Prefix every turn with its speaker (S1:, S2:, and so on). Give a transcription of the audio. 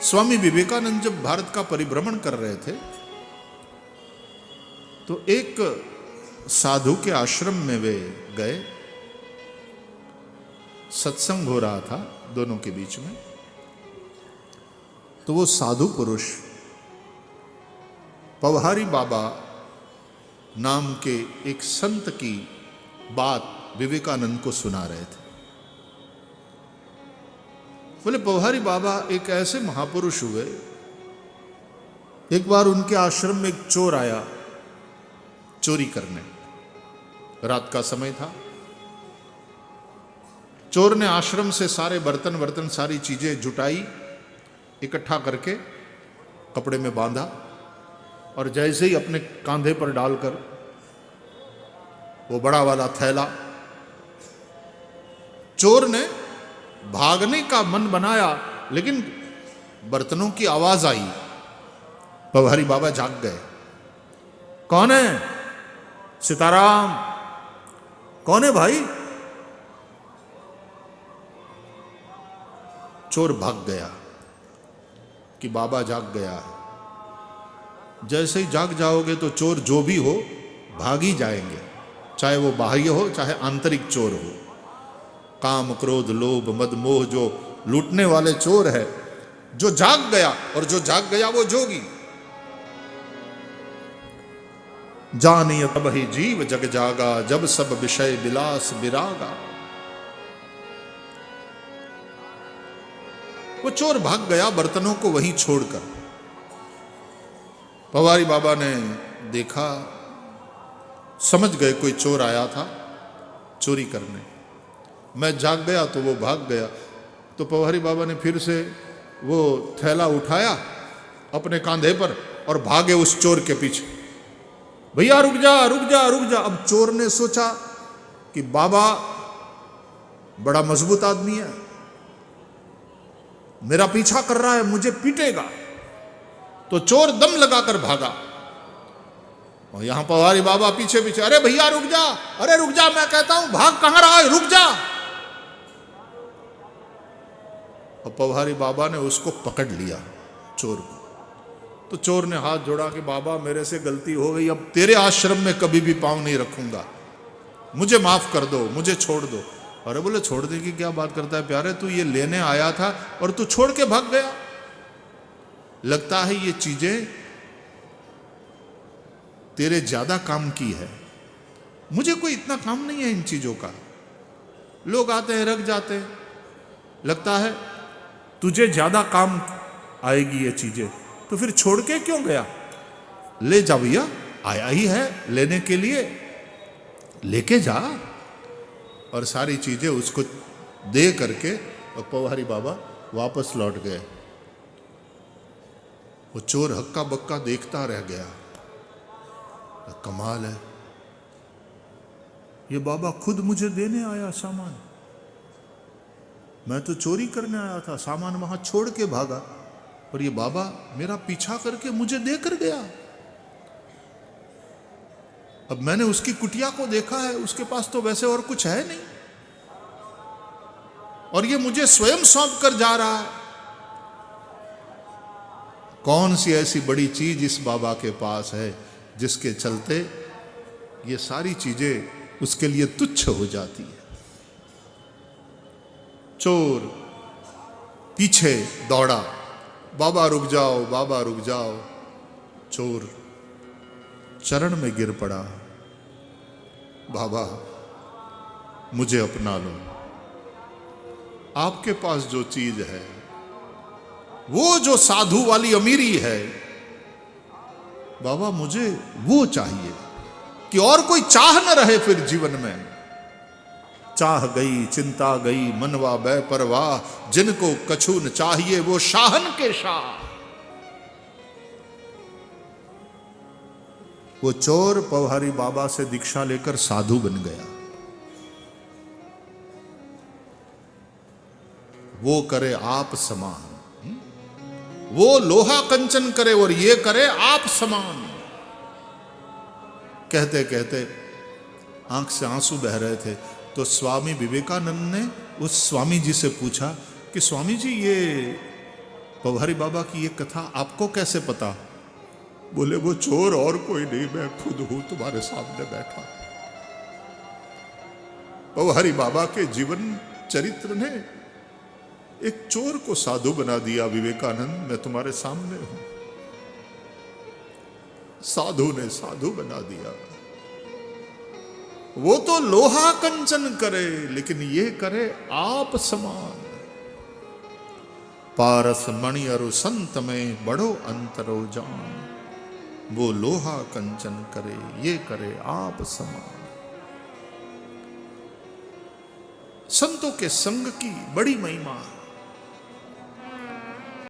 S1: स्वामी विवेकानंद जब भारत का परिभ्रमण कर रहे थे तो एक साधु के आश्रम में वे गए। सत्संग हो रहा था दोनों के बीच में। तो वो साधु पुरुष पवहारी बाबा नाम के एक संत की बात विवेकानंद को सुना रहे थे। बोले पवहारी बाबा एक ऐसे महापुरुष हुए, एक बार उनके आश्रम में एक चोर आया चोरी करने। रात का समय था। चोर ने आश्रम से सारे बर्तन सारी चीजें जुटाई, इकट्ठा करके कपड़े में बांधा और जैसे ही अपने कांधे पर डालकर वो बड़ा वाला थैला, चोर ने भागने का मन बनाया, लेकिन बर्तनों की आवाज आई। पवहारी बाबा जाग गए। कौन है? सीताराम। कौन है भाई? चोर भाग गया कि बाबा जाग गया है। जैसे ही जाग जाओगे तो चोर जो भी हो भाग ही जाएंगे, चाहे वो बाह्य हो चाहे आंतरिक चोर हो। काम क्रोध लोभ मद मोह जो लूटने वाले चोर है, जो जाग गया, और जो जाग गया वो जोगी। जानिय तब ही जीव जग जागा, जब सब विषय विलास विरागा। वो चोर भाग गया बर्तनों को वहीं छोड़कर। पवारी बाबा ने देखा, समझ गए कोई चोर आया था चोरी करने। मैं जाग गया तो वो भाग गया। तो पवारी बाबा ने फिर से वो थैला उठाया अपने कांधे पर और भागे उस चोर के पीछे। भैया रुक जा रुक जा रुक जा। अब चोर ने सोचा कि बाबा बड़ा मजबूत आदमी है, मेरा पीछा कर रहा है, मुझे पीटेगा। तो चोर दम लगाकर भागा और यहां पवारी बाबा पीछे पीछे। अरे भैया रुक जा, अरे रुक जा, मैं कहता हूं, भाग कहां रहा है, रुक जा। और पवारी बाबा ने उसको पकड़ लिया चोर को। तो चोर ने हाथ जोड़ा कि बाबा मेरे से गलती हो गई, अब तेरे आश्रम में कभी भी पांव नहीं रखूंगा, मुझे माफ कर दो, मुझे छोड़ दो। अरे बोले छोड़ने की क्या बात करता है प्यारे, तू ये लेने आया था और तू छोड़ के भाग गया। लगता है ये चीजें तेरे ज्यादा काम की है, मुझे कोई इतना काम नहीं है इन चीजों का। लोग आते हैं रख जाते हैं, लगता है तुझे ज्यादा काम आएगी ये चीजें, तो फिर छोड़ के क्यों गया? ले जा भैया, आया ही है लेने के लिए, लेके जा। और सारी चीजें उसको दे करके और पवहारी बाबा वापस लौट गए। वो चोर हक्का बक्का देखता रह गया। कमाल है, ये बाबा खुद मुझे देने आया सामान, मैं तो चोरी करने आया था, सामान वहां छोड़ के भागा, और ये बाबा मेरा पीछा करके मुझे देकर गया। अब मैंने उसकी कुटिया को देखा है, उसके पास तो वैसे और कुछ है नहीं, और ये मुझे स्वयं सौंप कर जा रहा है। कौन सी ऐसी बड़ी चीज इस बाबा के पास है जिसके चलते ये सारी चीजें उसके लिए तुच्छ हो जाती है। चोर पीछे दौड़ा, बाबा रुक जाओ, बाबा रुक जाओ। चोर चरण में गिर पड़ा, बाबा मुझे अपना लो, आपके पास जो चीज है, वो जो साधु वाली अमीरी है, बाबा मुझे वो चाहिए कि और कोई चाह न रहे फिर जीवन में। चाह गई चिंता गई मनवा बेपरवाह, जिनको कछु न चाहिए वो शाहन के शाह। वो चोर पवहारी बाबा से दीक्षा लेकर साधु बन गया। वो करे आप समान, वो लोहा कंचन करे और ये करे आप समान। कहते कहते आंख से आंसू बह रहे थे तो स्वामी विवेकानंद ने उस स्वामी जी से पूछा कि स्वामी जी ये पवहारी बाबा की ये कथा आपको कैसे पता? बोले वो चोर और कोई नहीं, मैं खुद हूं तुम्हारे सामने बैठा। पवहारी बाबा के जीवन चरित्र ने एक चोर को साधु बना दिया। विवेकानंद, मैं तुम्हारे सामने हूं। साधु ने साधु बना दिया। वो तो लोहा कंचन करे, लेकिन ये करे आप समान। पारस मणि अरु संत में बड़ो अंतरो जान। वो लोहा कंचन करे, ये करे आप समान। संतों के संग की बड़ी महिमा।